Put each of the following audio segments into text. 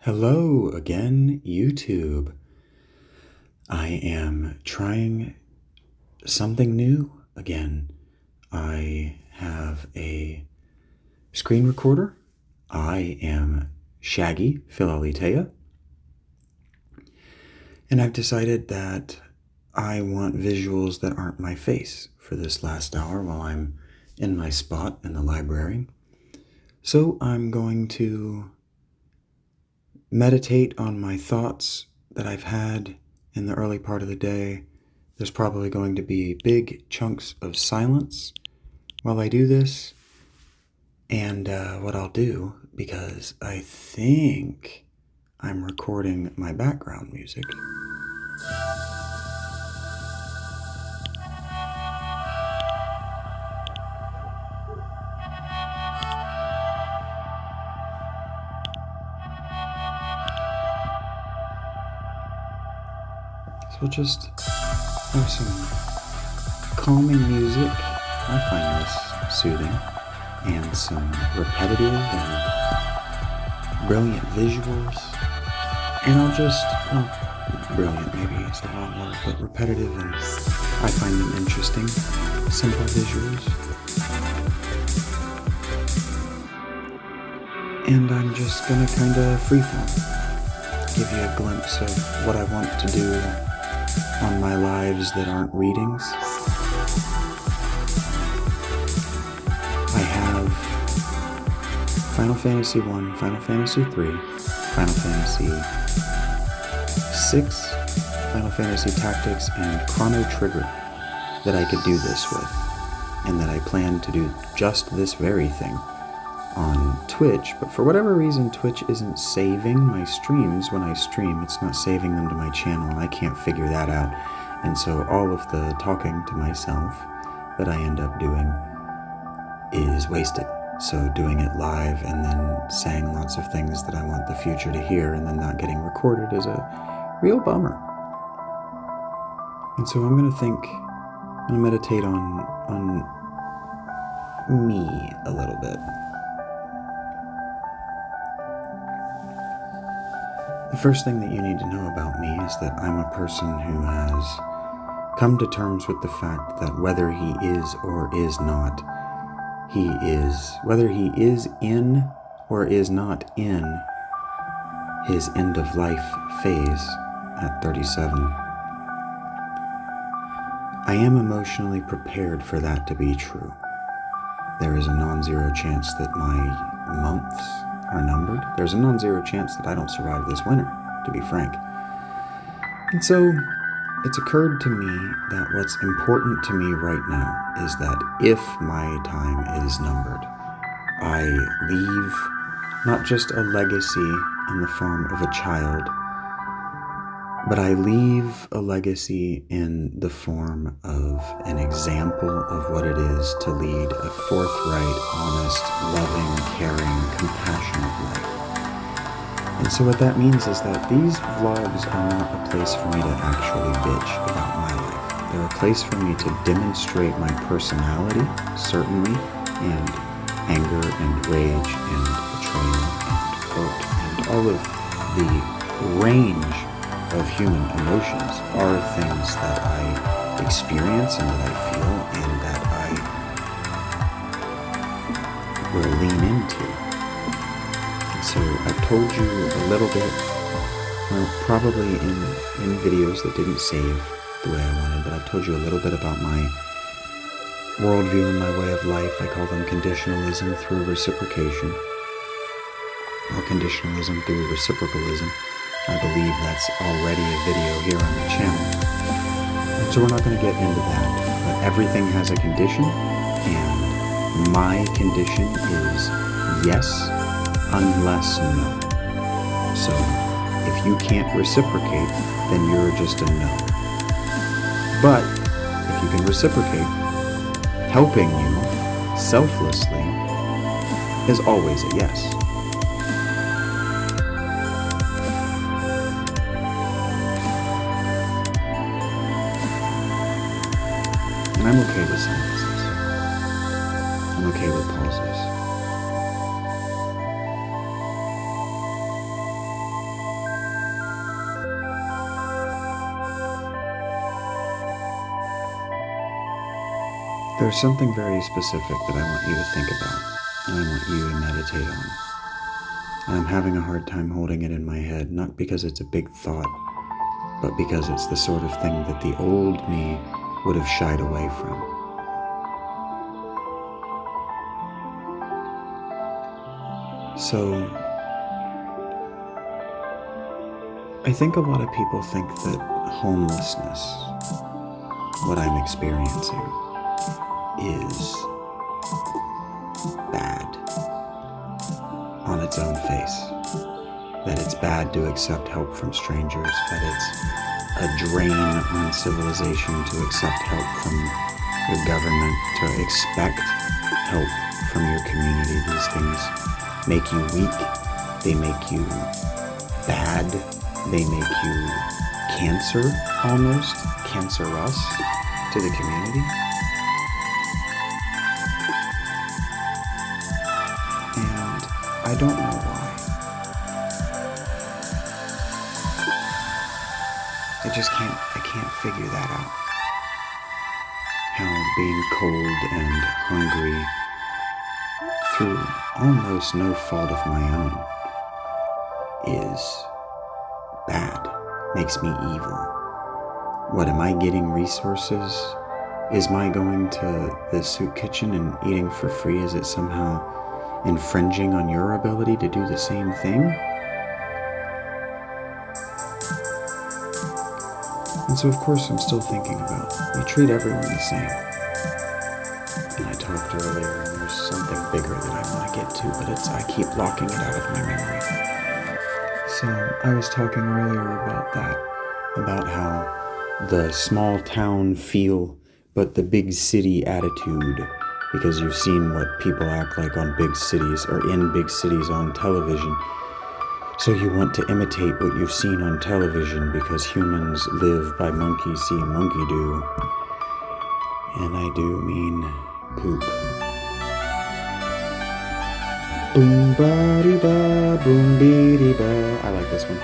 Hello again, YouTube. I am trying something new again. I have a screen recorder. I am Shaggy Plays The Tower. And I've decided that I want visuals that aren't my face for this last hour while I'm in my spot in the library. So I'm going to meditate on my thoughts that I've had in the early part of the day. There's probably going to be big chunks of silence while I do this. And what I'll do, because I think I'm recording my background music. So we'll just have some calming music. I find this soothing. And some repetitive and brilliant visuals. And I'll just, brilliant maybe is the wrong word, but repetitive, and I find them interesting. Simple visuals. And I'm just gonna kind of freeform. Give you a glimpse of what I want to do on my lives that aren't readings. I have Final Fantasy 1, Final Fantasy 3, Final Fantasy 6, Final Fantasy Tactics, and Chrono Trigger that I could do this with, and that I plan to do just this very thing on Twitch. But for whatever reason, Twitch isn't saving my streams when I stream. It's not saving them to my channel, and I can't figure that out. And so all of the talking to myself that I end up doing is wasted. So doing it live and then saying lots of things that I want the future to hear and then not getting recorded is a real bummer. And so I'm gonna meditate on me a little bit. The first thing that you need to know about me is that I'm a person who has come to terms with the fact that whether he is or is not, whether he is in or is not in his end-of-life phase at 37. I am emotionally prepared for that to be true. There is a non-zero chance that my months are numbered. There's a non-zero chance that I don't survive this winter, to be frank. And so it's occurred to me that what's important to me right now is that if my time is numbered, I leave not just a legacy in the form of a child, but I leave a legacy in the form of an example of what it is to lead a forthright, honest, loving, caring, compassionate life. And so what that means is that these vlogs are not a place for me to actually bitch about my life. They're a place for me to demonstrate my personality, certainly, and anger and rage and betrayal and hurt and all of the range of human emotions are things that I experience and that I feel and that I will lean into. So I've told you a little bit, well, probably in videos that didn't save the way I wanted, but I've told you a little bit about my worldview and my way of life. I call them conditionalism through reciprocation, or conditionalism through reciprocalism. I believe that's already a video here on the channel. And so we're not going to get into that, but everything has a condition, and my condition is yes, unless no. So if you can't reciprocate, then you're just a no. But if you can reciprocate, helping you selflessly is always a yes. And I'm okay with silences. I'm okay with pauses. There's something very specific that I want you to think about, and I want you to meditate on. And I'm having a hard time holding it in my head, not because it's a big thought, but because it's the sort of thing that the old me would have shied away from. So, I think a lot of people think that homelessness, what I'm experiencing, is bad on its own face. That it's bad to accept help from strangers, that it's a drain on civilization to accept help from your government, to expect help from your community. These things make you weak, they make you bad, they make you cancer, almost, cancerous to the community. And I don't know why. I can't figure that out. How being cold and hungry through almost no fault of my own is bad, makes me evil. What, am I getting resources? Is my going to the soup kitchen and eating for free, is it somehow infringing on your ability to do the same thing? And so of course I'm still thinking about, we treat everyone the same. And I talked earlier, and there's something bigger that I want to get to, but I keep blocking it out of my memory. So I was talking earlier about that, about how the small town feel, but the big city attitude, because you've seen what people act like on big cities, or in big cities on television. So you want to imitate what you've seen on television, because humans live by monkey see, monkey do. And I do mean poop. Boom ba dee ba, boom bee dee ba. I like this one.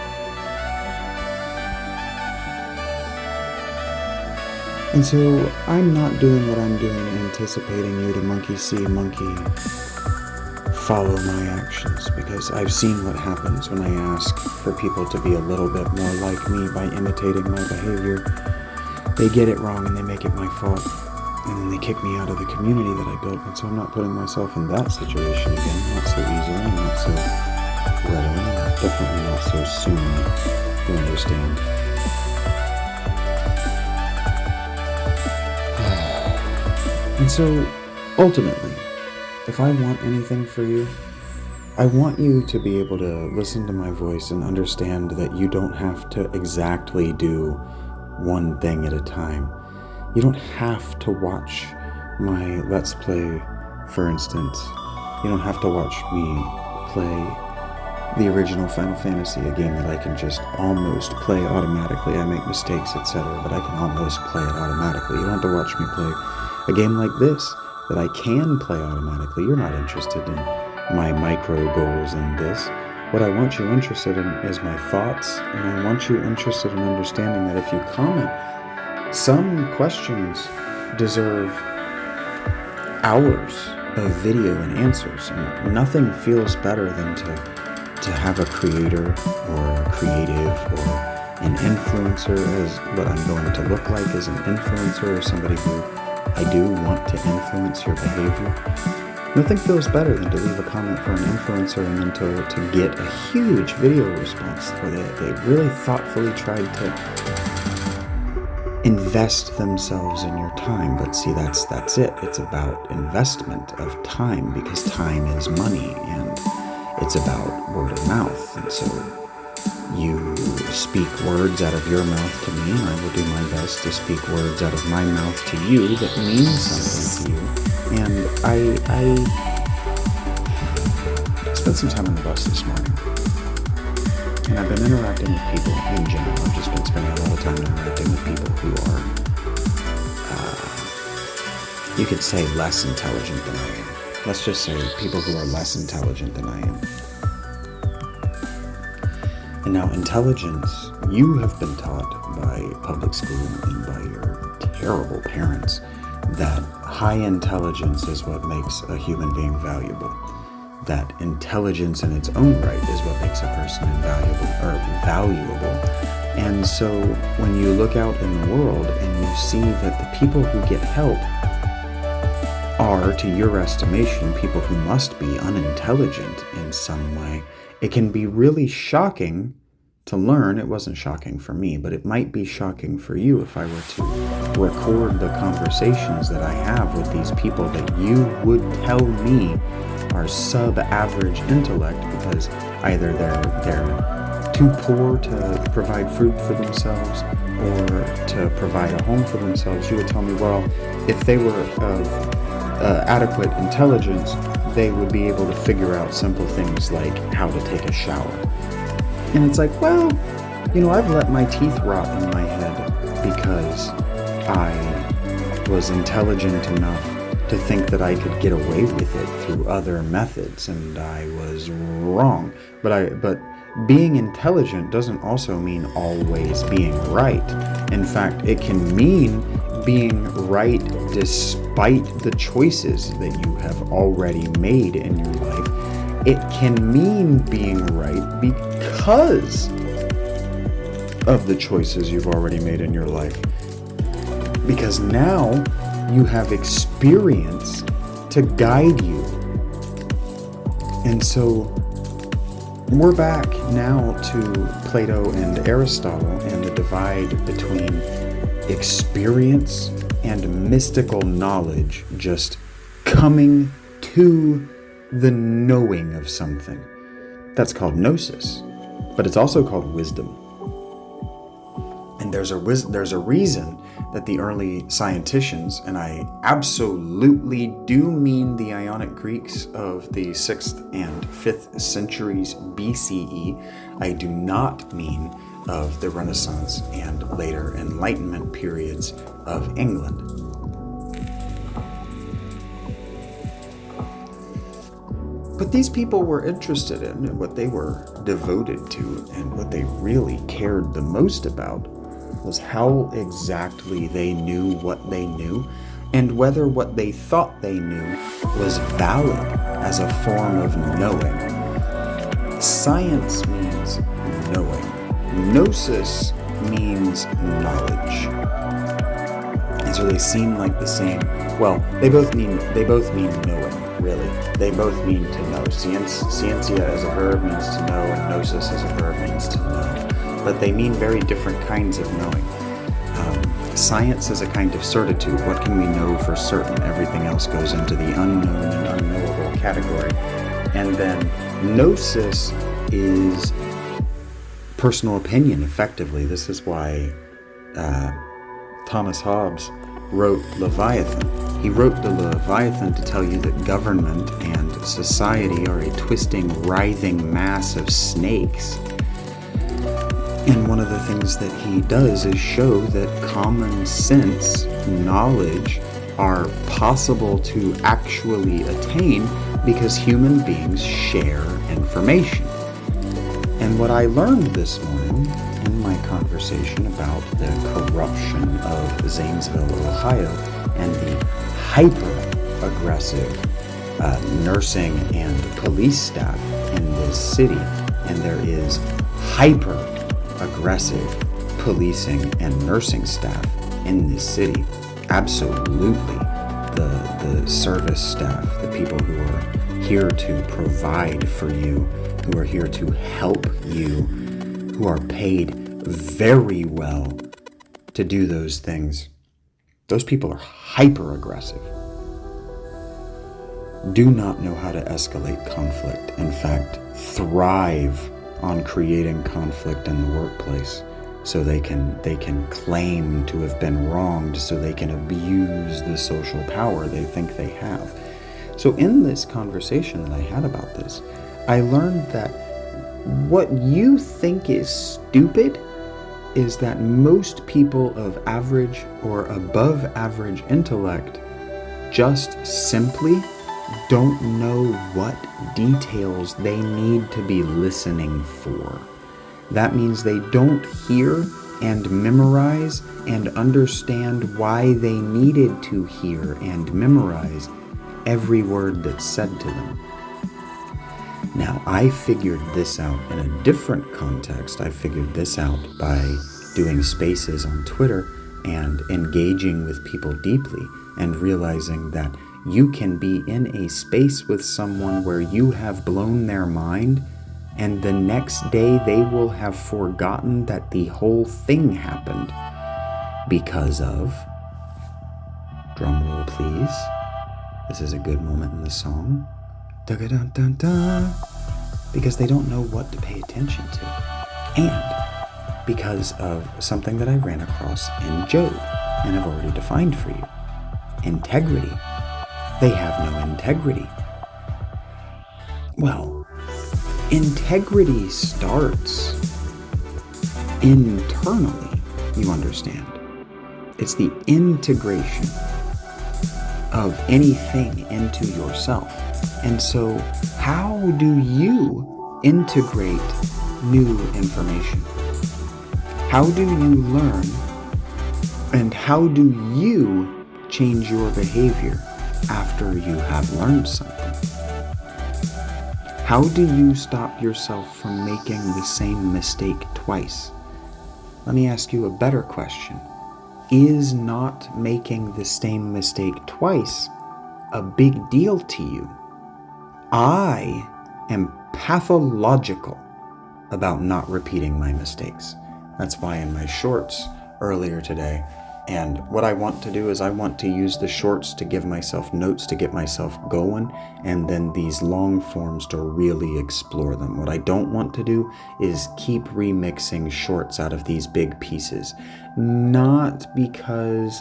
And so I'm not doing what I'm doing, anticipating you to monkey see, monkey follow my actions, because I've seen what happens when I ask for people to be a little bit more like me by imitating my behavior. They get it wrong and they make it my fault, and then they kick me out of the community that I built. And so I'm not putting myself in that situation again, not so easily, not so readily, definitely not so soon. You understand? And so ultimately, if I want anything for you, I want you to be able to listen to my voice and understand that you don't have to exactly do one thing at a time. You don't have to watch my Let's Play, for instance. You don't have to watch me play the original Final Fantasy, a game that I can just almost play automatically. I make mistakes, etc., but I can almost play it automatically. You don't have to watch me play a game like this that I can play automatically. You're not interested in my micro goals in this. What I want you interested in is my thoughts, and I want you interested in understanding that if you comment, some questions deserve hours of video and answers, and nothing feels better than to have a creator or a creative or an influencer, as what I'm going to look like as an influencer, or somebody who I do want to influence your behavior. Nothing feels better than to leave a comment for an influencer and then to get a huge video response where they really thoughtfully tried to invest themselves in your time. But see, that's it. It's about investment of time, because time is money, and it's about word of mouth. And so you speak words out of your mouth to me, and I will do my best to speak words out of my mouth to you that mean something to you. And I spent some time on the bus this morning, and I've been interacting with people in general. I've just been spending a lot of time interacting with people who are, you could say, less intelligent than I am. Let's just say people who are less intelligent than I am. And now intelligence, you have been taught by public school and by your terrible parents that high intelligence is what makes a human being valuable. That intelligence in its own right is what makes a person valuable. And so when you look out in the world and you see that the people who get help are, to your estimation, people who must be unintelligent in some way, it can be really shocking to learn. It wasn't shocking for me, but it might be shocking for you if I were to record the conversations that I have with these people that you would tell me are sub-average intellect because either they're too poor to provide food for themselves or to provide a home for themselves. You would tell me, well, if they were of adequate intelligence, they would be able to figure out simple things like how to take a shower. And it's like, well, I've let my teeth rot in my head because I was intelligent enough to think that I could get away with it through other methods, and I was wrong. But being intelligent doesn't also mean always being right. In fact, it can mean being right despite the choices that you have already made in your life. It can mean being right because of the choices you've already made in your life. Because now you have experience to guide you. And so we're back now to Plato and Aristotle and the divide between experience and mystical knowledge just coming to the knowing of something. That's called gnosis, but it's also called wisdom. And there's a reason that the early scienticians, and I absolutely do mean the Ionic Greeks of the 6th and 5th centuries BCE, I do not mean of the Renaissance and later Enlightenment periods of England. But these people were interested in, and what they were devoted to, and what they really cared the most about was how exactly they knew what they knew, and whether what they thought they knew was valid as a form of knowing. Science means knowing. Gnosis means knowledge. And so they seem like the same. Well, they both mean knowing, really. They both mean to know. Scientia as a verb means to know, and gnosis as a verb means to know. But they mean very different kinds of knowing. Science is a kind of certitude. What can we know for certain? Everything else goes into the unknown and unknowable category. And then gnosis is personal opinion, effectively. This is why Thomas Hobbes wrote Leviathan. He wrote the Leviathan to tell you that government and society are a twisting, writhing mass of snakes. And one of the things that he does is show that common sense, knowledge, are possible to actually attain because human beings share information. And what I learned this morning in my conversation about the corruption of Zanesville, Ohio, and the hyper-aggressive nursing and police staff in this city, and there is hyper-aggressive policing and nursing staff in this city. Absolutely. The service staff, the people who are here to provide for you, who are here to help you, who are paid very well to do those things. Those people are hyper-aggressive. Do not know how to escalate conflict. In fact, thrive on creating conflict in the workplace so they can claim to have been wronged, so they can abuse the social power they think they have. So in this conversation that I had about this, I learned that what you think is stupid is that most people of average or above average intellect just simply don't know what details they need to be listening for. That means they don't hear and memorize and understand why they needed to hear and memorize every word that's said to them. Now, I figured this out in a different context. I figured this out by doing spaces on Twitter and engaging with people deeply and realizing that you can be in a space with someone where you have blown their mind, and the next day they will have forgotten that the whole thing happened because of, drum roll please, this is a good moment in the song, da-ga-dun-dun-dun, because they don't know what to pay attention to, and because of something that I ran across in Job and have already defined for you. Integrity. They have no integrity. Well, integrity starts internally, you understand. It's the integration of anything into yourself. And so, how do you integrate new information? How do you learn? And how do you change your behavior after you have learned something? How do you stop yourself from making the same mistake twice? Let me ask you a better question. Is not making the same mistake twice a big deal to you? I am pathological about not repeating my mistakes. That's why in my shorts earlier today, and what I want to do is I want to use the shorts to give myself notes to get myself going, and then these long forms to really explore them. What I don't want to do is keep remixing shorts out of these big pieces. Not because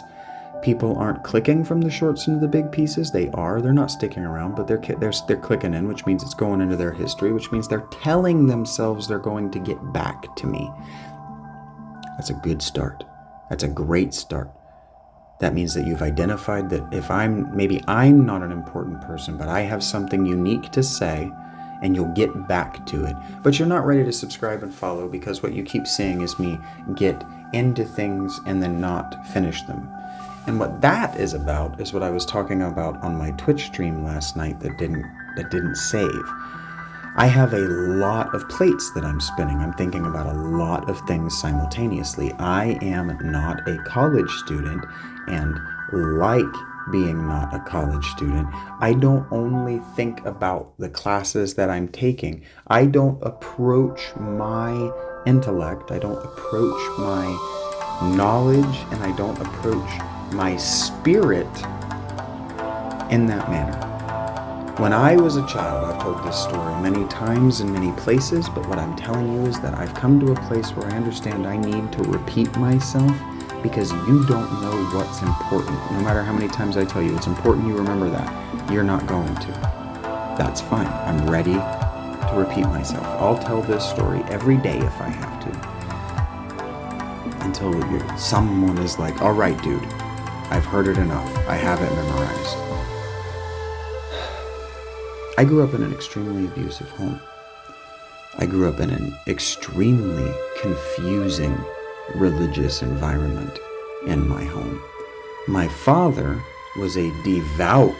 people aren't clicking from the shorts into the big pieces. They are. They're not sticking around, but they're clicking in, which means it's going into their history, which means they're telling themselves they're going to get back to me. That's a good start. That's a great start. That means that you've identified that if maybe I'm not an important person, but I have something unique to say, and you'll get back to it. But you're not ready to subscribe and follow because what you keep seeing is me get into things and then not finish them. And what that is about is what I was talking about on my Twitch stream last night that didn't save. I have a lot of plates that I'm spinning. I'm thinking about a lot of things simultaneously. I am not a college student, and like being not a college student, I don't only think about the classes that I'm taking. I don't approach my intellect, I don't approach my knowledge, and I don't approach my spirit in that manner. When I was a child, I've told this story many times in many places, but what I'm telling you is that I've come to a place where I understand I need to repeat myself because you don't know what's important. No matter how many times I tell you it's important you remember that, you're not going to. That's fine. I'm ready to repeat myself. I'll tell this story every day if I have to. Until someone is like, all right, dude, I've heard it enough. I have it memorized. I grew up in an extremely abusive home. I grew up in an extremely confusing religious environment in my home. My father was a devout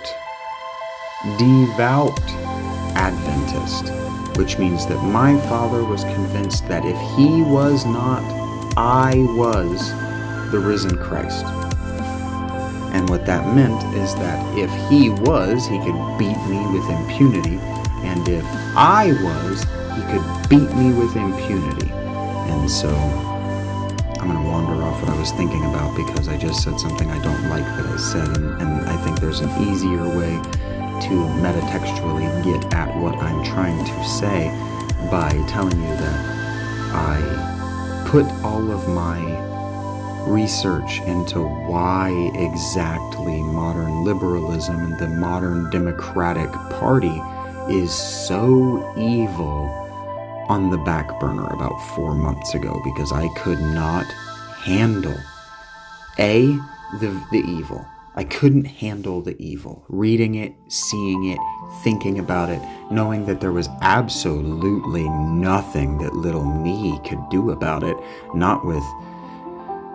Adventist, which means that my father was convinced that if he was not, I was the risen Christ. And what that meant is that if he was, he could beat me with impunity. And if I was, he could beat me with impunity. And so, I'm going to wander off what I was thinking about because I just said something I don't like that I said. And I think there's an easier way to metatextually get at what I'm trying to say by telling you that I put all of my research into why exactly modern liberalism and the modern Democratic Party is so evil on the back burner about 4 months ago because I could not handle the evil. I couldn't handle the evil. Reading it, seeing it, thinking about it, knowing that there was absolutely nothing that little me could do about it, not with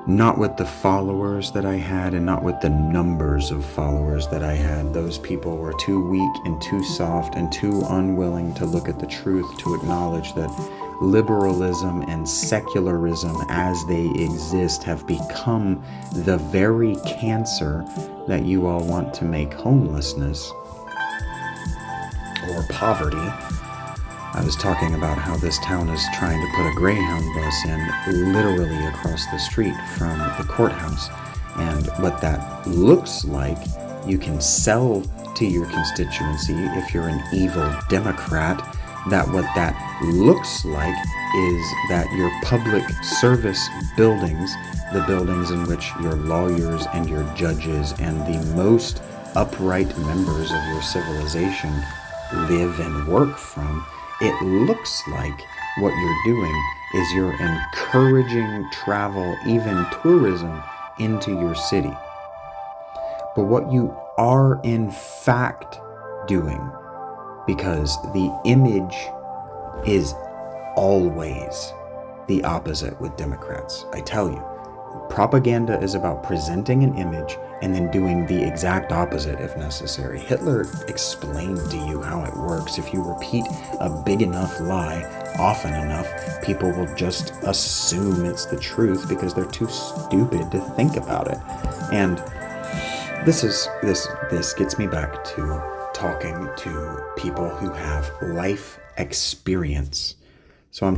Not with the followers that I had, and not with the numbers of followers that I had. Those people were too weak and too soft and too unwilling to look at the truth, to acknowledge that liberalism and secularism as they exist have become the very cancer that you all want to make homelessness or poverty. I was talking about how this town is trying to put a Greyhound bus in literally across the street from the courthouse. And what that looks like, you can sell to your constituency if you're an evil Democrat, that what that looks like is that your public service buildings, the buildings in which your lawyers and your judges and the most upright members of your civilization live and work from, it looks like what you're doing is you're encouraging travel, even tourism, into your city. But what you are in fact doing, because the image is always the opposite with Democrats. I tell you, propaganda is about presenting an image and then doing the exact opposite if necessary. Hitler explained to you how it works. If you repeat a big enough lie often enough, people will just assume it's the truth because they're too stupid to think about it. And this gets me back to talking to people who have life experience. So I'm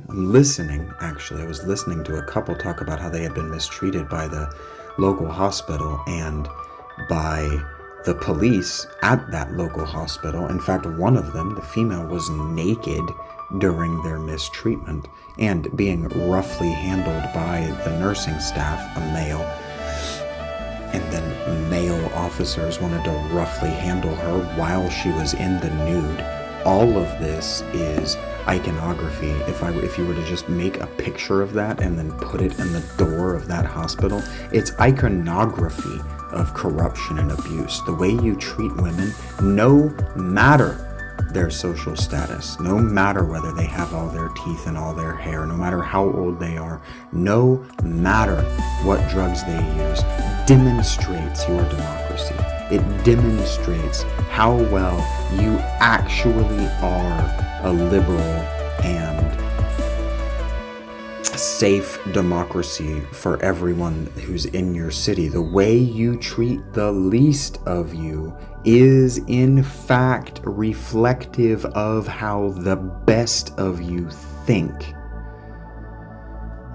listening, actually. I was listening to a couple talk about how they had been mistreated by the local hospital and by the police at that local hospital. In fact, one of them, the female, was naked during their mistreatment and being roughly handled by the nursing staff, a male. And then male officers wanted to roughly handle her while she was in the nude. All of this is iconography. If you were to just make a picture of that and then put it in the door of that hospital, it's iconography of corruption and abuse. The way you treat women, no matter their social status, no matter whether they have all their teeth and all their hair, no matter how old they are, no matter what drugs they use, demonstrates your democracy. It demonstrates how well you actually are a liberal and safe democracy for everyone who's in your city. The way you treat the least of you is in fact reflective of how the best of you think.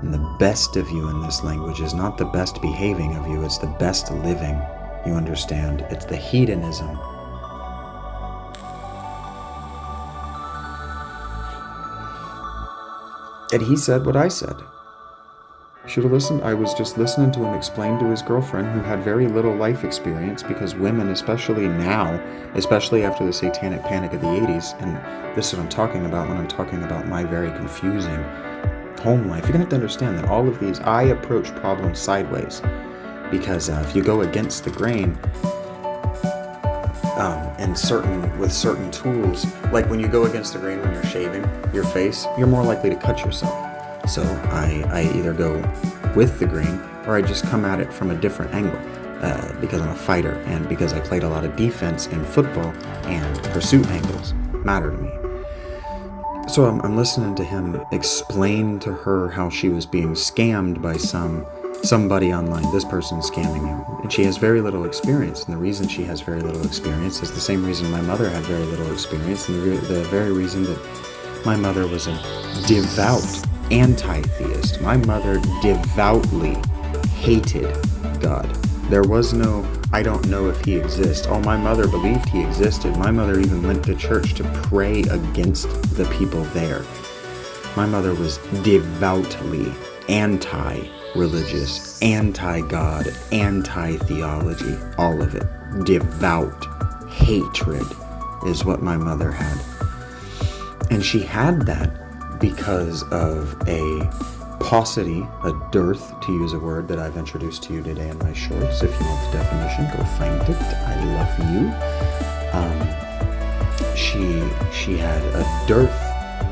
And the best of you in this language is not the best behaving of you, it's the best living. You understand? It's the hedonism. And he said what I said. Should have listened. I was just listening to him explain to his girlfriend, who had very little life experience, because women, especially now, especially after the satanic panic of the 80s, and this is what I'm talking about when I'm talking about my very confusing home life. You're going to have to understand that all of these, I approach problems sideways, because if you go against the grain, and with certain tools, like when you go against the grain when you're shaving your face, you're more likely to cut yourself. So I either go with the grain or I just come at it from a different angle, because I'm a fighter and because I played a lot of defense in football, and pursuit angles matter to me. So I'm listening to him explain to her how she was being scammed by somebody online. This person's scamming you. And she has very little experience. And the reason she has very little experience is the same reason my mother had very little experience. And the very reason that my mother was a devout anti-theist. My mother devoutly hated God. There was no, I don't know if he exists. Oh, my mother believed he existed. My mother even went to church to pray against the people there. My mother was devoutly anti-religious, anti-God, anti-theology, all of it. Devout hatred is what my mother had. And she had that because of a paucity, a dearth, to use a word that I've introduced to you today in my shorts. If you want the definition, go find it. I love you. She had a dearth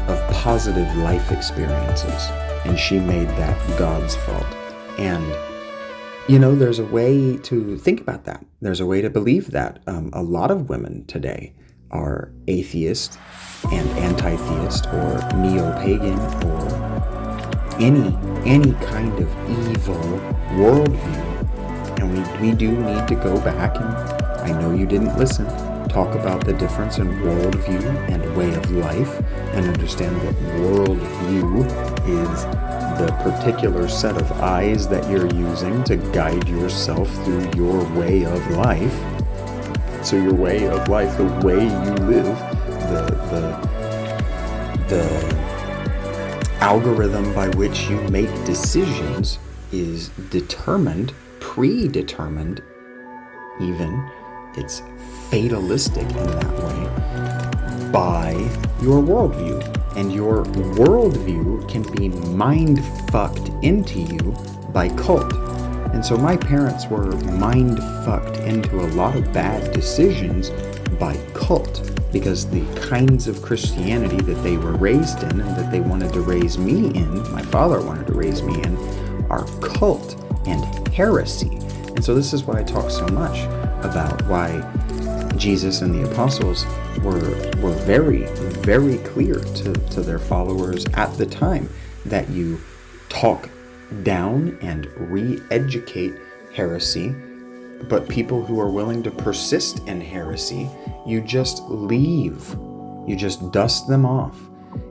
of positive life experiences, and she made that God's fault. And there's a way to think about that. There's a way to believe that. A lot of women today are atheist and anti-theist or neo-pagan or any kind of evil worldview. And we do need to go back, and I know you didn't listen, talk about the difference in worldview and way of life, and understand that worldview is the particular set of eyes that you're using to guide yourself through your way of life. So your way of life, the way you live, the algorithm by which you make decisions is determined, predetermined even, it's fatalistic in that way, by your worldview. And your worldview can be mind-fucked into you by cult. And so my parents were mind-fucked into a lot of bad decisions by cult, because the kinds of Christianity that they were raised in and that they wanted to raise me in, my father wanted to raise me in, are cult and heresy. And so this is why I talk so much about why Jesus and the apostles were very, very clear to their followers at the time that you talk down and re-educate heresy, but people who are willing to persist in heresy, you just leave. You just dust them off.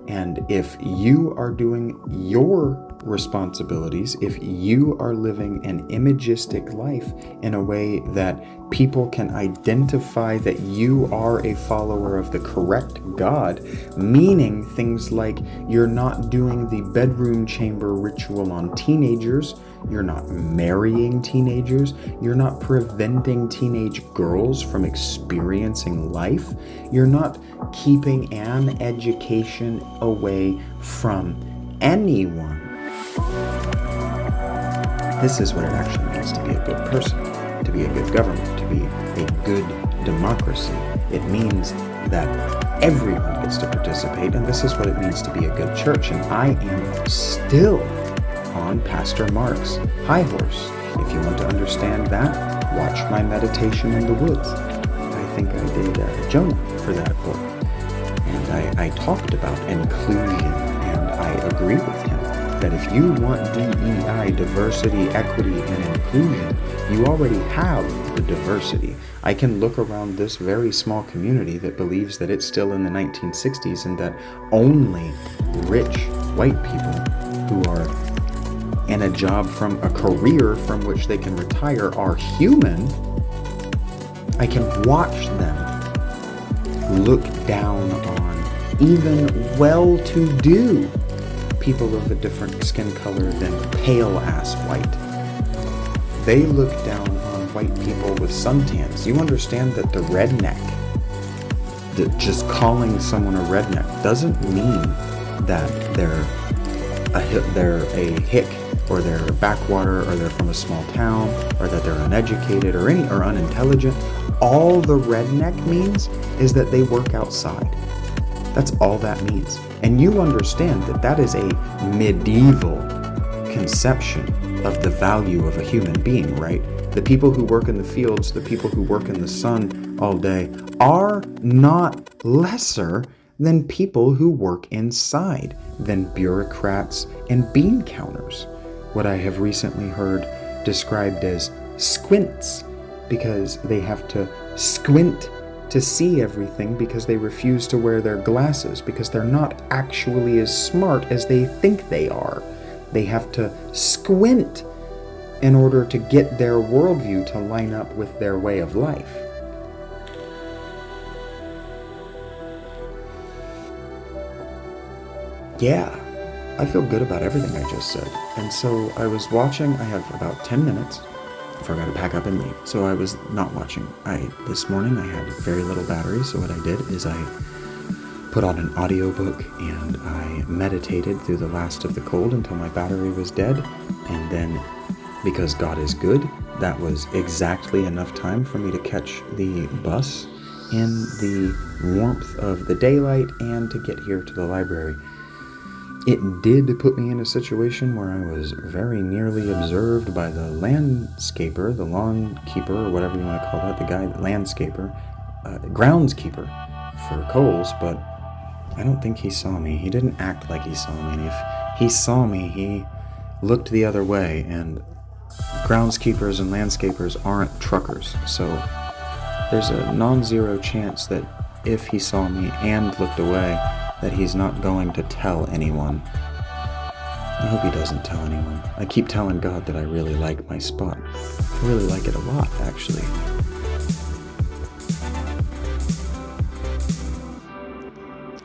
And if you are doing your responsibilities, if you are living an imagistic life in a way that people can identify that you are a follower of the correct God, meaning things like you're not doing the bedroom chamber ritual on teenagers, you're not marrying teenagers, you're not preventing teenage girls from experiencing life, you're not keeping an education away from anyone. This is what it actually means to be a good person, to be a good government, to be a good democracy. It means that everyone gets to participate, and this is what it means to be a good church. And I am still on Pastor Mark's high horse. If you want to understand that, watch my meditation in the woods. I think I did Jonah for that book. And I talked about inclusion, and I agree with him that if you want DEI, diversity, equity, and inclusion, you already have the diversity. I can look around this very small community that believes that it's still in the 1960s and that only rich white people who are in a job from a career from which they can retire are human. I can watch them look down on even well-to-do people of a different skin color than pale-ass white. They look down on white people with suntans. You understand that the redneck, that just calling someone a redneck doesn't mean that they're a hick, or they're backwater, or they're from a small town, or that they're uneducated or unintelligent. All the redneck means is that they work outside. That's all that means. And you understand that that is a medieval conception of the value of a human being, right? The people who work in the fields, the people who work in the sun all day, are not lesser than people who work inside, than bureaucrats and bean counters. What I have recently heard described as squints, because they have to squint to see everything because they refuse to wear their glasses, because they're not actually as smart as they think they are. They have to squint in order to get their worldview to line up with their way of life. Yeah, I feel good about everything I just said. And so I was watching, I have about 10 minutes before I gotta pack up and leave. So I was not watching. This morning I had very little battery, so what I did is I put on an audiobook and I meditated through the last of the cold until my battery was dead. And then, because God is good, that was exactly enough time for me to catch the bus in the warmth of the daylight and to get here to the library. It did put me in a situation where I was very nearly observed by the landscaper, the lawn keeper, or whatever you want to call that, the guy, landscaper, groundskeeper for Coles, but I don't think he saw me. He didn't act like he saw me, and if he saw me, he looked the other way, and groundskeepers and landscapers aren't truckers, so there's a non-zero chance that if he saw me and looked away, that he's not going to tell anyone. I hope he doesn't tell anyone. I keep telling God that I really like my spot. I really like it a lot, actually.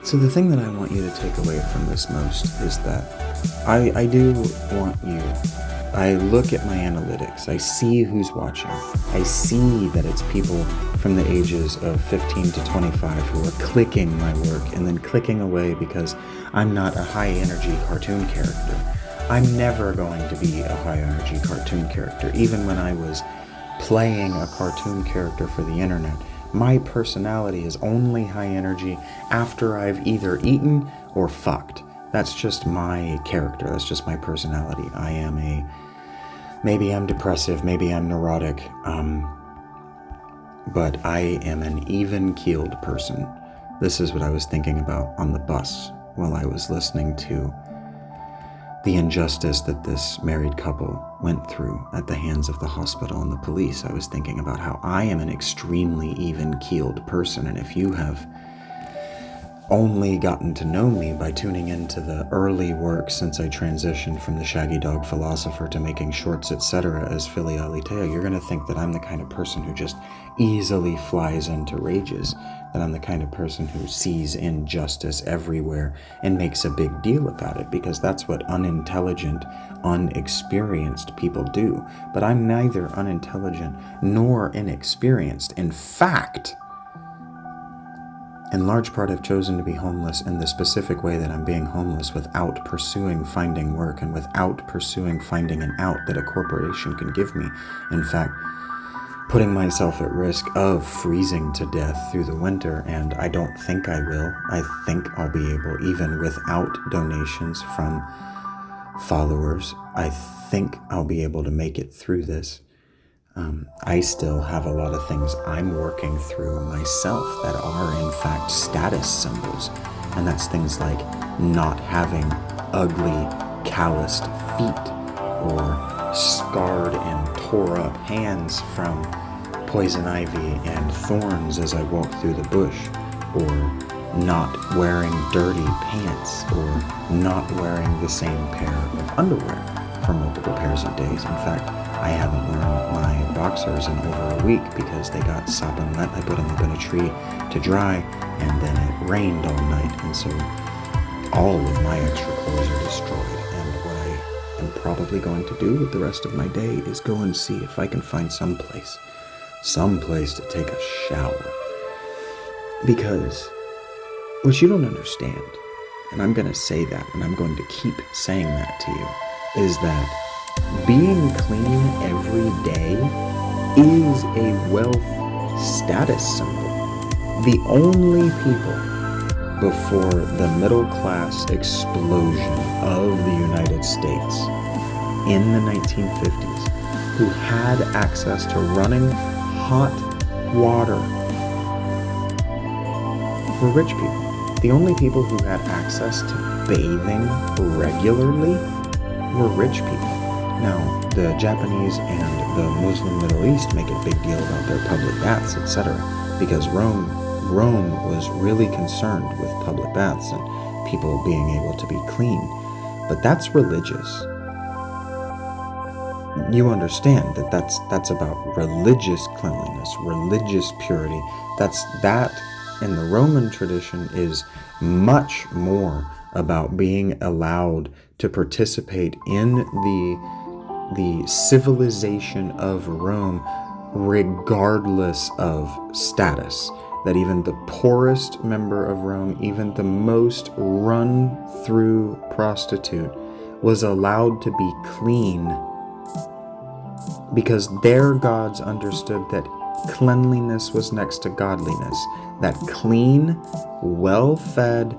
So the thing that I want you to take away from this most is that I do want you. I look at my analytics. I see who's watching. I see that it's people from the ages of 15 to 25 who are clicking my work and then clicking away because I'm not a high-energy cartoon character. I'm never going to be a high-energy cartoon character. Even when I was playing a cartoon character for the internet, my personality is only high energy after I've either eaten or fucked. That's just my character. That's just my personality. Maybe I'm depressive, maybe I'm neurotic, but I am an even-keeled person. This is what I was thinking about on the bus while I was listening to the injustice that this married couple went through at the hands of the hospital and the police. I was thinking about how I am an extremely even-keeled person, and if you have only gotten to know me by tuning into the early work since I transitioned from the Shaggy Dog Philosopher to making shorts, etc. as Philly Alitea, you're going to think that I'm the kind of person who just easily flies into rages, that I'm the kind of person who sees injustice everywhere and makes a big deal about it, because that's what unintelligent, unexperienced people do. But I'm neither unintelligent nor inexperienced. In fact, in large part, I've chosen to be homeless in the specific way that I'm being homeless without pursuing finding work and without pursuing finding an out that a corporation can give me. In fact, putting myself at risk of freezing to death through the winter, and I don't think I will. I think I'll be able, even without donations from followers, I think I'll be able to make it through this. I still have a lot of things I'm working through myself that are in fact status symbols, and that's things like not having ugly, calloused feet, or scarred and tore up hands from poison ivy and thorns as I walk through the bush, or not wearing dirty pants, or not wearing the same pair of underwear for multiple pairs of days. In fact, I haven't worn my boxers in over a week because they got sopping wet. I put them up in a tree to dry, and then it rained all night, and so all of my extra clothes are destroyed. And what I am probably going to do with the rest of my day is go and see if I can find some place to take a shower. Because what you don't understand, and I'm going to say that, and I'm going to keep saying that to you, is that being clean every day is a wealth status symbol. The only people before the middle class explosion of the United States in the 1950s who had access to running hot water were rich people. The only people who had access to bathing regularly were rich people. Now, the Japanese and the Muslim Middle East make a big deal about their public baths, etc., because Rome was really concerned with public baths and people being able to be clean. But that's religious. You understand that that's about religious cleanliness, religious purity. That in the Roman tradition is much more about being allowed to participate in the civilization of Rome regardless of status. That even the poorest member of Rome, even the most run-through prostitute, was allowed to be clean because their gods understood that cleanliness was next to godliness. That clean, well-fed,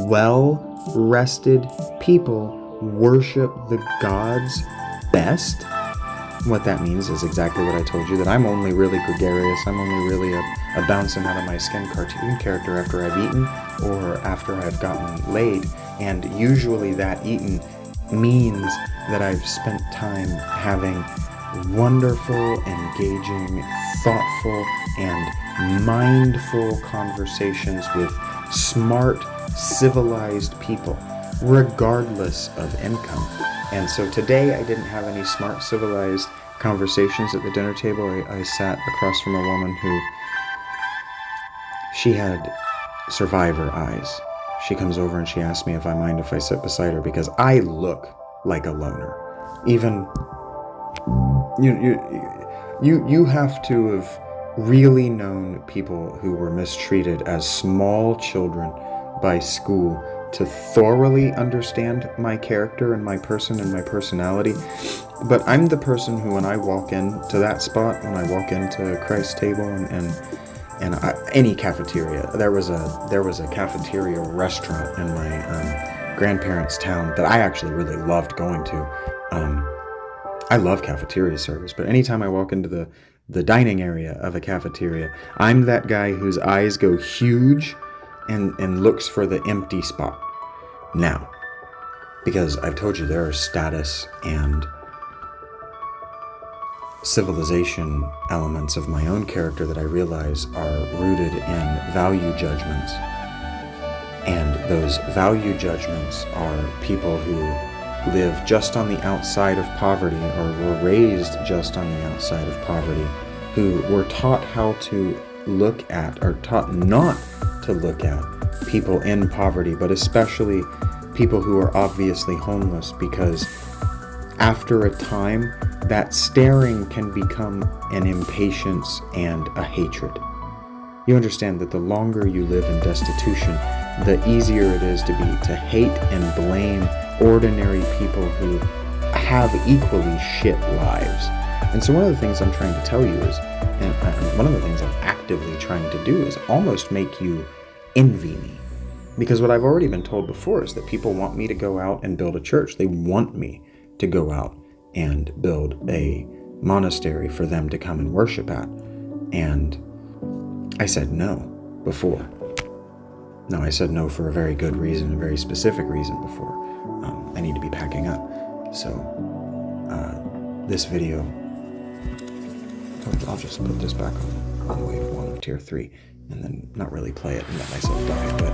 well-rested people worship the gods best. What that means is exactly what I told you, that I'm only really gregarious, I'm only really a bouncing out of my skin cartoon character after I've eaten or after I've gotten laid. And usually that eaten means that I've spent time having wonderful, engaging, thoughtful, and mindful conversations with smart, civilized people, regardless of income. And so today I didn't have any smart, civilized conversations at the dinner table. I sat across from a woman who, she had survivor eyes. She comes over and she asks me if I mind if I sit beside her because I look like a loner. Even, you have to have really known people who were mistreated as small children by school to thoroughly understand my character and my person and my personality. But I'm the person who, when I walk into that spot, when I walk into Christ's table and any cafeteria, there was a cafeteria restaurant in my grandparents' town that I actually really loved going to. I love cafeteria service, but anytime I walk into the dining area of a cafeteria, I'm that guy whose eyes go huge and looks for the empty spot. Now, because I've told you there are status and civilization elements of my own character that I realize are rooted in value judgments. And those value judgments are people who live just on the outside of poverty or were raised just on the outside of poverty, who were taught how to look at or taught not to look at people in poverty, but especially people who are obviously homeless, because after a time, that staring can become an impatience and a hatred. You understand that the longer you live in destitution, the easier it is to hate and blame ordinary people who have equally shit lives. And so one of the things I'm trying to tell you is, and one of the things I'm actively trying to do is almost make you envy me. Because what I've already been told before is that people want me to go out and build a church. They want me to go out and build a monastery for them to come and worship at. And I said no before. No, I said no for a very good reason, a very specific reason before. I need to be packing up. So this video, I'll just put this back on wave 1 of tier 3 and then not really play it and let myself die, but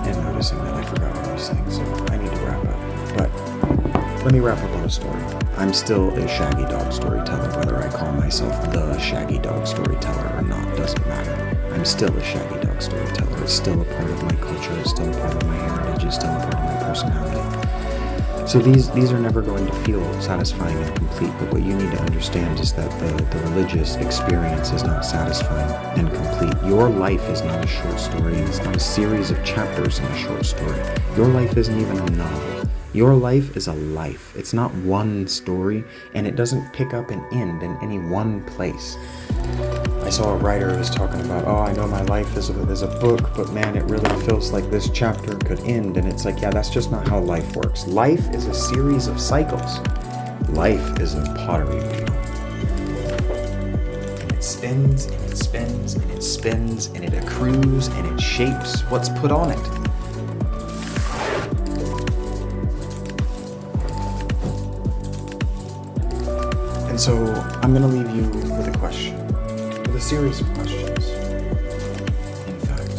and noticing that I forgot what I was saying, so I need to wrap up. But let me wrap up on a story. I'm still a Shaggy Dog storyteller, whether I call myself the Shaggy Dog storyteller or not, doesn't matter. I'm still a Shaggy Dog storyteller. It's still a part of my culture, it's still a part of my heritage, it's still a part of my personality. So these are never going to feel satisfying and complete, but what you need to understand is that the religious experience is not satisfying and complete. Your life is not a short story, and it's not a series of chapters in a short story. Your life isn't even a novel. Your life is a life. It's not one story, and it doesn't pick up and end in any one place. I saw a writer who was talking about, I know my life is a book, but man, it really feels like this chapter could end. And it's like, yeah, that's just not how life works. Life is a series of cycles. Life is a pottery wheel. And it spins, and it spins, and it spins, and it accrues, and it shapes what's put on it. And so I'm going to leave you with a question. A series of questions, in fact.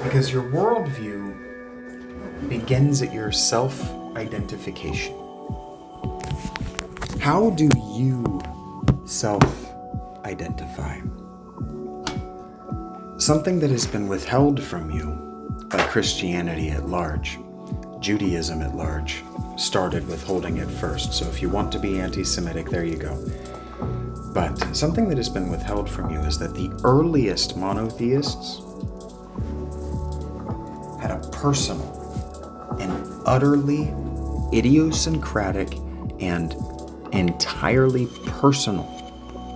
Because your worldview begins at your self-identification. How do you self-identify? Something that has been withheld from you by Christianity at large, Judaism at large, started withholding it first. So if you want to be anti-Semitic, there you go. But something that has been withheld from you is that the earliest monotheists had a personal and utterly idiosyncratic and entirely personal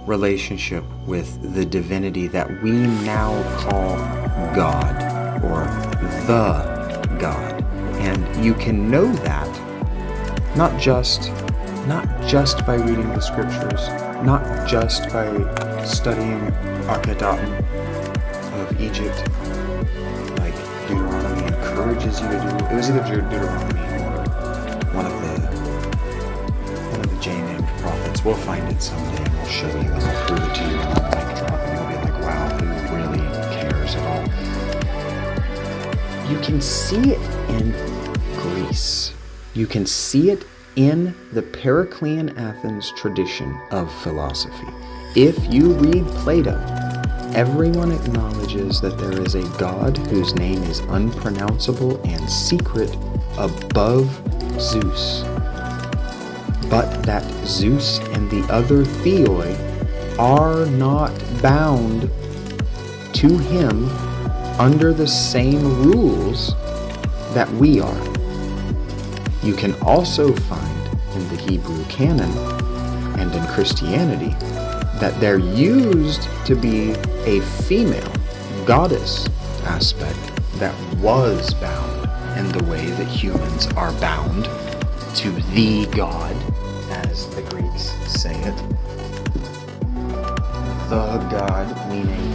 relationship with the divinity that we now call God, or the God. And you can know that not just by reading the scriptures, not just by studying Akhenaten of Egypt, like Deuteronomy encourages you to do. It was either Deuteronomy or one of the J-named prophets. We'll find it someday and I'll show you and I'll prove it to you and I'll mic drop and you'll be like, wow, who really cares at all? You can see it in Greece. You can see it in the Periclean Athens tradition of philosophy. If you read Plato, everyone acknowledges that there is a God whose name is unpronounceable and secret above Zeus, but that Zeus and the other theoi are not bound to him under the same rules that we are. You can also find in the Hebrew canon and in Christianity that there used to be a female goddess aspect that was bound in the way that humans are bound to the God, as the Greeks say it. The God, meaning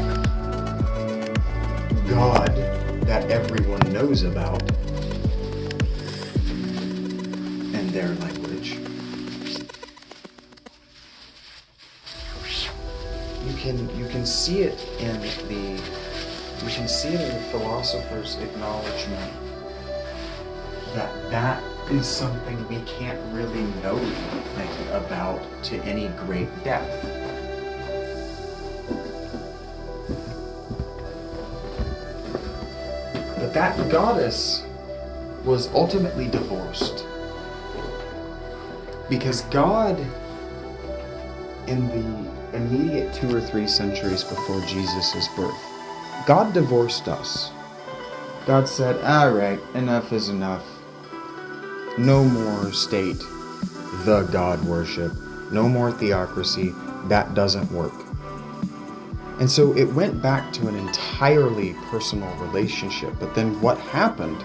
God that everyone knows about in their language. You can see it in the philosopher's acknowledgement that is something we can't really know anything about to any great depth. But that goddess was ultimately divorced because God, in the immediate 2 or 3 centuries before Jesus' birth, God divorced us. God said, all right, enough is enough. No more state, the God worship. No more theocracy. That doesn't work. And so it went back to an entirely personal relationship. But then what happened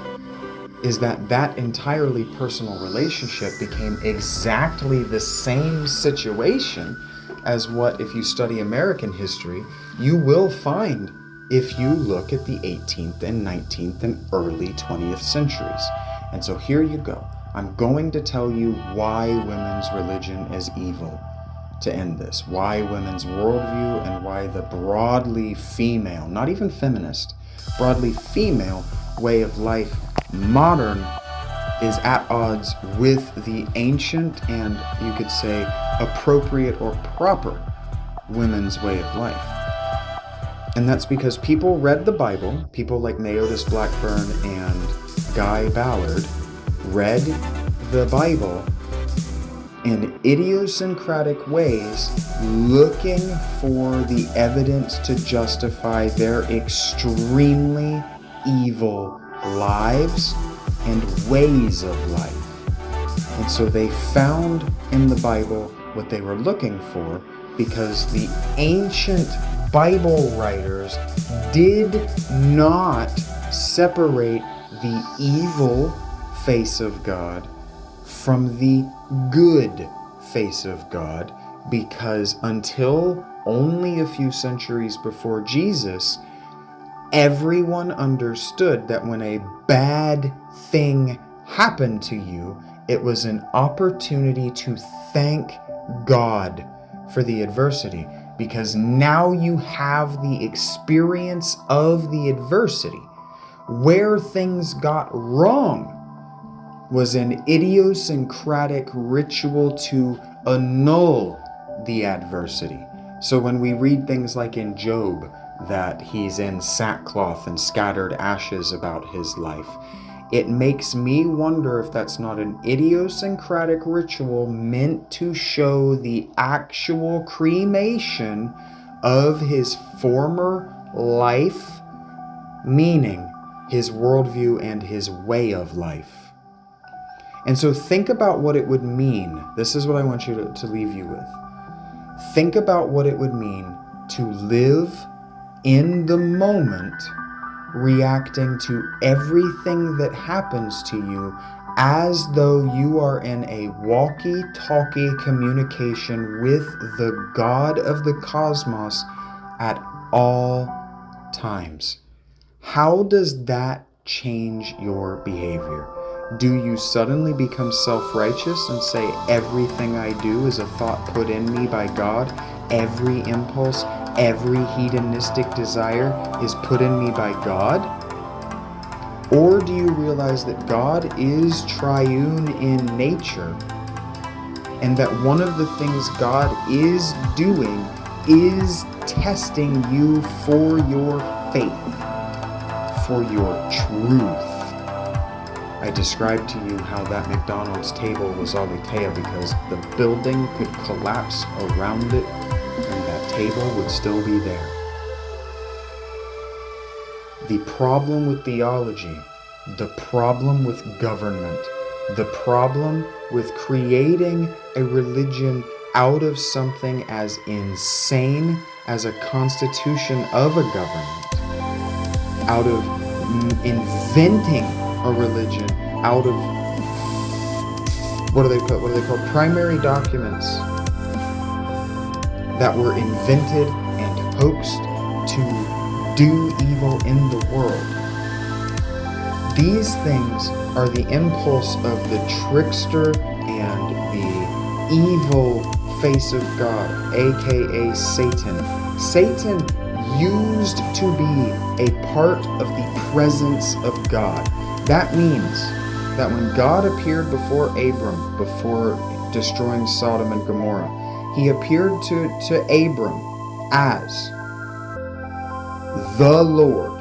is that entirely personal relationship became exactly the same situation as what, if you study American history, you will find if you look at the 18th and 19th and early 20th centuries. And so here you go. I'm going to tell you why women's religion is evil to end this, why women's worldview and why the broadly female, not even feminist, broadly female way of life, modern, is at odds with the ancient and, you could say, appropriate or proper women's way of life. And that's because people read the Bible, people like Meotis Blackburn and Guy Ballard read the Bible in idiosyncratic ways, looking for the evidence to justify their extremely evil lives and ways of life. And so they found in the Bible what they were looking for, because the ancient Bible writers did not separate the evil face of God from the good face of God, because until only a few centuries before Jesus, everyone understood that when a bad thing happened to you, it was an opportunity to thank God for the adversity, because now you have the experience of the adversity. Where things got wrong was an idiosyncratic ritual to annul the adversity. So when we read things like in Job, that he's in sackcloth and scattered ashes about his life, it makes me wonder if that's not an idiosyncratic ritual meant to show the actual cremation of his former life, meaning his worldview and his way of life. And so think about what it would mean. This is what I want you to leave you with. Think about what it would mean to live in the moment, reacting to everything that happens to you as though you are in a walkie-talkie communication with the God of the cosmos at all times. How does that change your behavior? Do you suddenly become self-righteous and say, everything I do is a thought put in me by God? Every impulse, every hedonistic desire is put in me by God? Or do you realize that God is triune in nature, and that one of the things God is doing is testing you for your faith, for your truth? I described to you how that McDonald's table was aletheia because the building could collapse around it and that table would still be there. The problem with theology, the problem with government, the problem with creating a religion out of something as insane as a constitution of a government, out of inventing a religion out of what do they call primary documents that were invented and hoaxed to do evil in the world. These things are the impulse of the trickster and the evil face of God, aka Satan. Satan used to be a part of the presence of God. That means that when God appeared before Abram, before destroying Sodom and Gomorrah, he appeared to Abram as the Lord,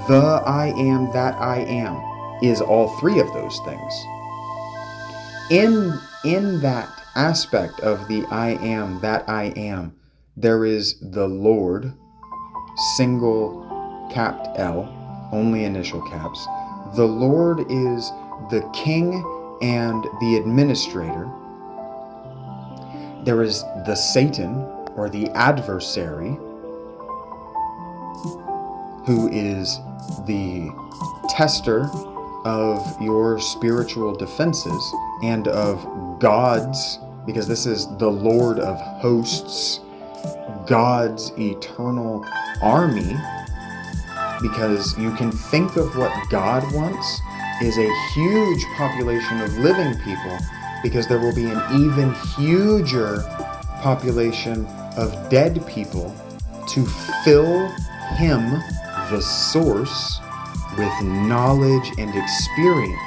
the I am that I am, is all three of those things. In that aspect of the I am that I am, there is the Lord, single capped L, only initial caps. The Lord is the king and the administrator. There is the Satan, or the adversary, who is the tester of your spiritual defenses and of God's, because this is the Lord of hosts, God's eternal army. Because you can think of what God wants is a huge population of living people, because there will be an even huger population of dead people to fill him, the source, with knowledge and experience,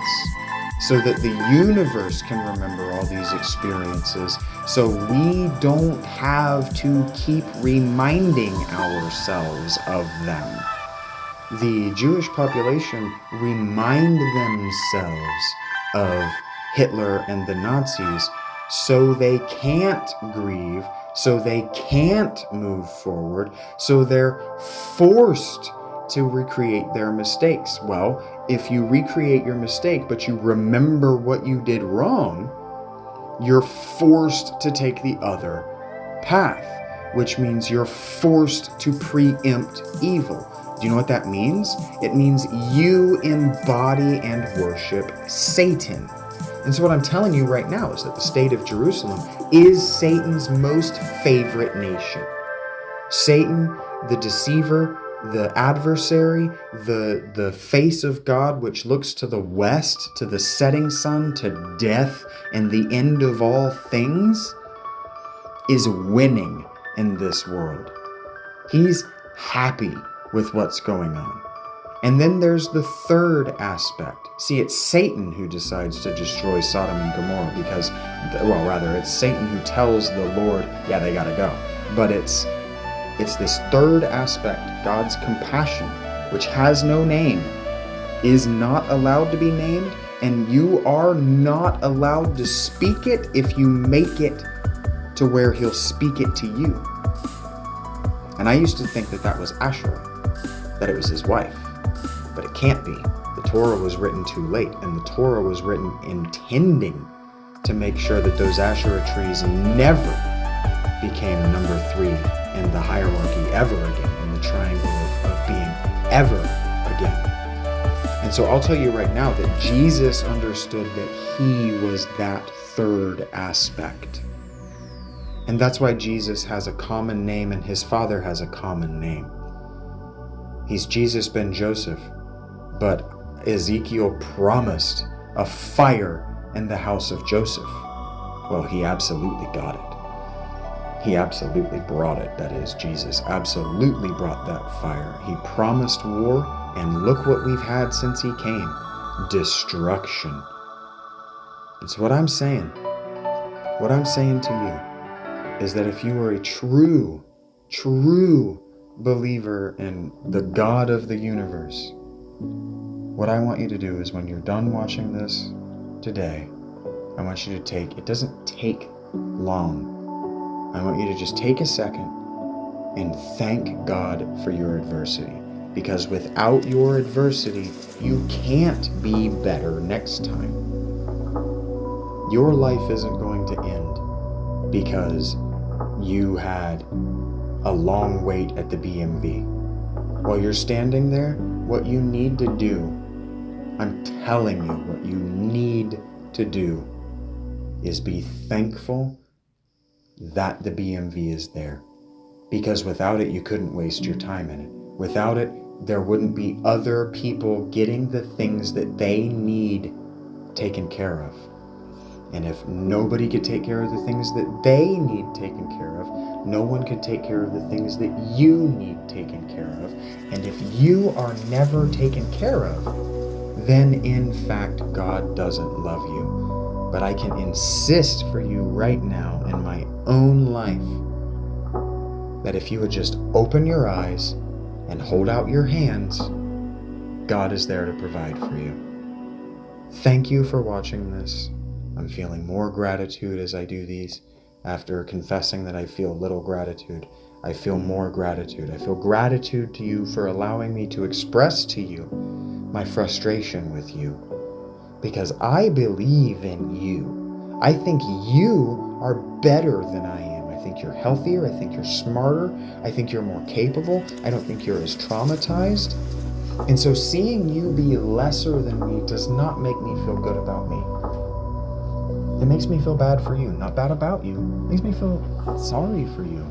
so that the universe can remember all these experiences, so we don't have to keep reminding ourselves of them. The Jewish population remind themselves of Hitler and the Nazis so they can't grieve, so they can't move forward, so they're forced to recreate their mistakes. Well, if you recreate your mistake but you remember what you did wrong, you're forced to take the other path, which means you're forced to preempt evil. Do you know what that means? It means you embody and worship Satan. And so what I'm telling you right now is that the state of Jerusalem is Satan's most favorite nation. Satan, the deceiver, the adversary, the face of God, which looks to the west, to the setting sun, to death, and the end of all things, is winning in this world. He's happy with what's going on. And then there's the third aspect. See, it's Satan who decides to destroy Sodom and Gomorrah because, well, rather, it's Satan who tells the Lord, yeah, they gotta go. But it's this third aspect, God's compassion, which has no name, is not allowed to be named, and you are not allowed to speak it if you make it to where he'll speak it to you. And I used to think that that was Asherah, that it was his wife. But it can't be. The Torah was written too late, and the Torah was written intending to make sure that those Asherah trees never became number 3 in the hierarchy ever again, in the triangle of being ever again. And so I'll tell you right now that Jesus understood that he was that third aspect. And that's why Jesus has a common name and his Father has a common name. He's Jesus ben Joseph, but Ezekiel promised a fire in the house of Joseph. Well, he absolutely got it. He absolutely brought it. That is, Jesus absolutely brought that fire. He promised war, and look what we've had since he came. Destruction. And so what I'm saying to you is that if you are a true believer in the God of the universe, what I want you to do is when you're done watching this today, I want you to it doesn't take long. I want you to just take a second and thank God for your adversity. Because without your adversity, you can't be better next time. Your life isn't going to end because you had a long wait at the BMV. While you're standing there, what you need to do, I'm telling you, what you need to do is be thankful that the BMV is there. Because without it, you couldn't waste your time in it. Without it, there wouldn't be other people getting the things that they need taken care of. And if nobody could take care of the things that they need taken care of, no one could take care of the things that you need taken care of. And if you are never taken care of, then in fact, God doesn't love you. But I can insist for you right now in my own life that if you would just open your eyes and hold out your hands, God is there to provide for you. Thank you for watching this. I'm feeling more gratitude as I do these. After confessing that I feel little gratitude, I feel more gratitude. I feel gratitude to you for allowing me to express to you my frustration with you. Because I believe in you. I think you are better than I am. I think you're healthier. I think you're smarter. I think you're more capable. I don't think you're as traumatized. And so seeing you be lesser than me does not make me feel good about me. It makes me feel bad for you, not bad about you. It makes me feel sorry for you.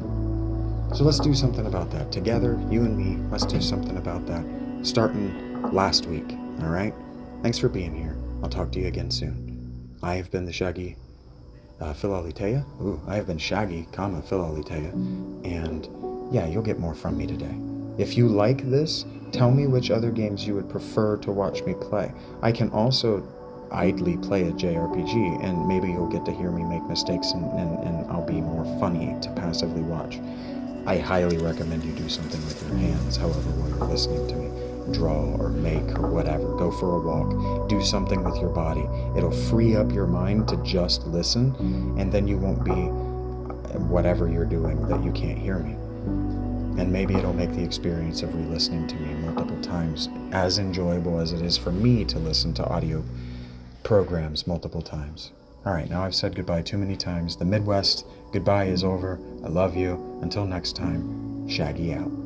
So let's do something about that. Together, you and me, let's do something about that. Starting last week, all right? Thanks for being here. I'll talk to you again soon. I have been the Shaggy Philaliteia. I have been Shaggy, Philaliteia. And yeah, you'll get more from me today. If you like this, tell me which other games you would prefer to watch me play. I can also idly play a JRPG, and maybe you'll get to hear me make mistakes and I'll be more funny to passively watch. I highly recommend you do something with your hands, however, while you're listening to me. Draw or make or whatever. Go for a walk. Do something with your body. It'll free up your mind to just listen, and then you won't be whatever you're doing that you can't hear me. And maybe it'll make the experience of re-listening to me multiple times as enjoyable as it is for me to listen to audio programs multiple times. All right, now I've said goodbye too many times. The Midwest goodbye is over. I love you. Until next time, Shaggy out.